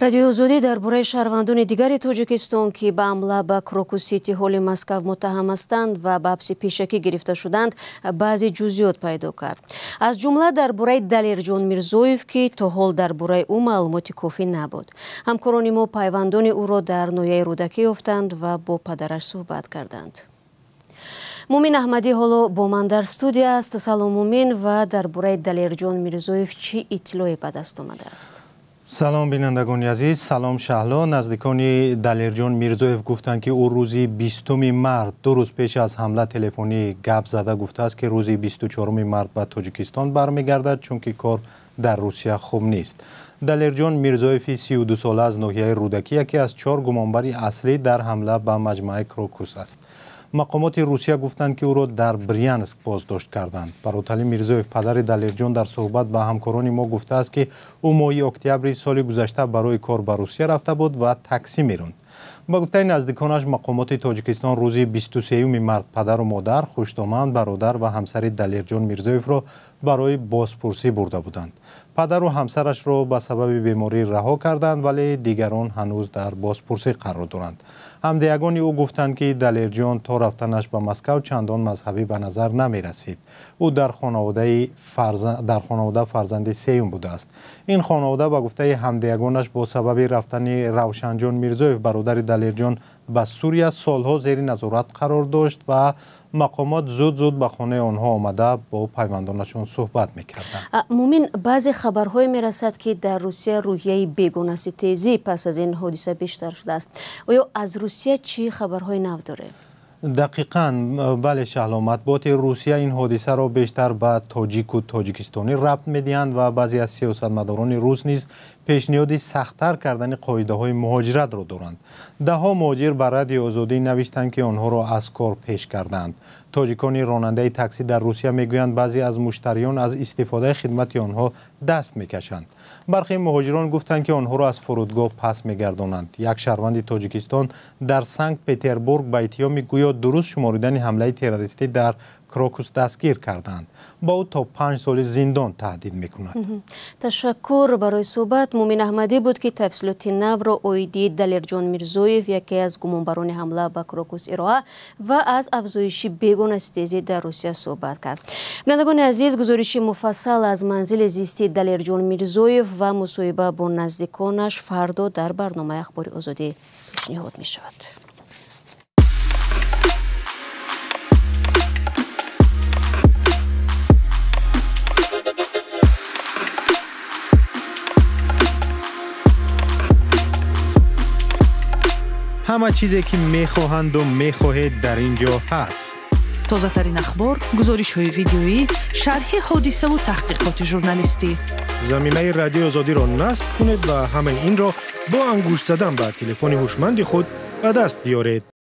رادیو آزادی درباره شهروندان دیگر تاجیکستان که به حمله به کروکوسیتی هول مسکو متهم هستند و به حبس پیشکی گرفته شدند بعضی جزئیات پیدا کرد. از جمله درباره دلیرجان میرزویف که تا حال درباره او معلومات کافی نبود. همکاران ما پیوندان او را در نویه رودکی یافتند و با پدرش صحبت کردند. مومین احمدی حالا با من در استودیو است. سلام مومین، و درباره دلیرجان میرزویف چی اطلاعی به دست آمده است؟ سلام بینندگان عزیز، سلام شهلا. نزدیکان دلیرجان میرزویف گفتند که او روزی 20 مارس، 2 روز پیش از حمله تلفنی گپ زده گفته است که روزی 24 مارس به تاجیکستان برمیگردد چون که کار در روسیه خوب نیست. دلیرجان میرزویف 32 ساله از ناحیه رودکی یکی از 4 گمانبری اصلی در حمله به مجمع کروکوس است. مقامات روسیه گفتند که او را در بریانسک بازداشت کردند. فراتلی میرزویف پدر دلیرجان در صحبت با همکاران ما گفته است که او ماه اکتبر سال گذشته برای کار به روسیه رفته بود و تاکسی میراند. با گفته نزدیکانش مقامات تاجیکستان روزی 23 مارس پدر و مادر، خوشدامن، برادر و همسر دلیرجان میرزویف را برای بازپرسی برده بودند. پدر و همسرش را به سبب بیماری رها کردند ولی دیگران هنوز در بازپرسی قرار دارند. همدیگان او گفتند که دلیرجان تا رفتنش به مسکو چندان مذهبی به نظر نمی رسید. او در خانواده فرزند سیوم بوده است. این خانواده با گفته همدیگانش با سبب رفتن روشنجان میرزویف برادر دلیرجان به سوریه سالها زیر نظارت قرار داشت و مقامات زود به خانه آنها آمده با پیوندانشان صحبت میکردند. مومین، بعضی خبرهای میرسد که در روسیه روحیه بیگانه ستیزی پس از این حادثه بیشتر شده است. آیا از روسیه چی خبرهای نو داره؟ دقیقاً بله شهلا، مطبوعات روسیه این حادثه را بیشتر به تاجیک و تاجیکستانی ربط میدهند و بعضی از سیاستمداران روس نیز پیشنهاد سخت‌تر کردن قاعده‌های مهاجرت را دارند. ده‌ها مهاجر بر رادیو آزادی نوشتند که آنها را از کار پیش کردند. تاجیکان راننده تاکسی در روسیه میگویند بعضی از مشتریان از استفاده خدمت آنها دست میکشند. برخی مهاجران گفتند که آنها را از فرودگاه پس میگردانند. یک شهروند تاجیکستان در سنت پترزبورگ به ایتیا میگوید درست شماریدن حمله تروریستی در کروکوس دستگیر کردند. با او تا 5 سال زندان تهدید میکند. تشکر برای صحبت. مومین احمدی بود که تفصیلات نو را اویدی دلیرجان میرزویف، یکی از گمانبران حمله به کروکوس ارائه و از افزایش بیگانه ستیزی در روسیه صحبت کرد. بینندگان عزیز، گزارش مفصل از منزل زیستی دلیرجان میرزویف و مصاحبه با نزدیکانش فردا در برنامه اخبار آزادی پیشنهاد می شود. همه چیزی که میخواهند و میخواهید در اینجا هست. تازه ترین اخبار، گزارش های ویدیویی، شرح حادثه و تحقیقات ژورنالیستی. زمینه رادیو آزادی را نصب کنید و همه این را با انگشت زدن به تلفن هوشمند خود به دست بیارید.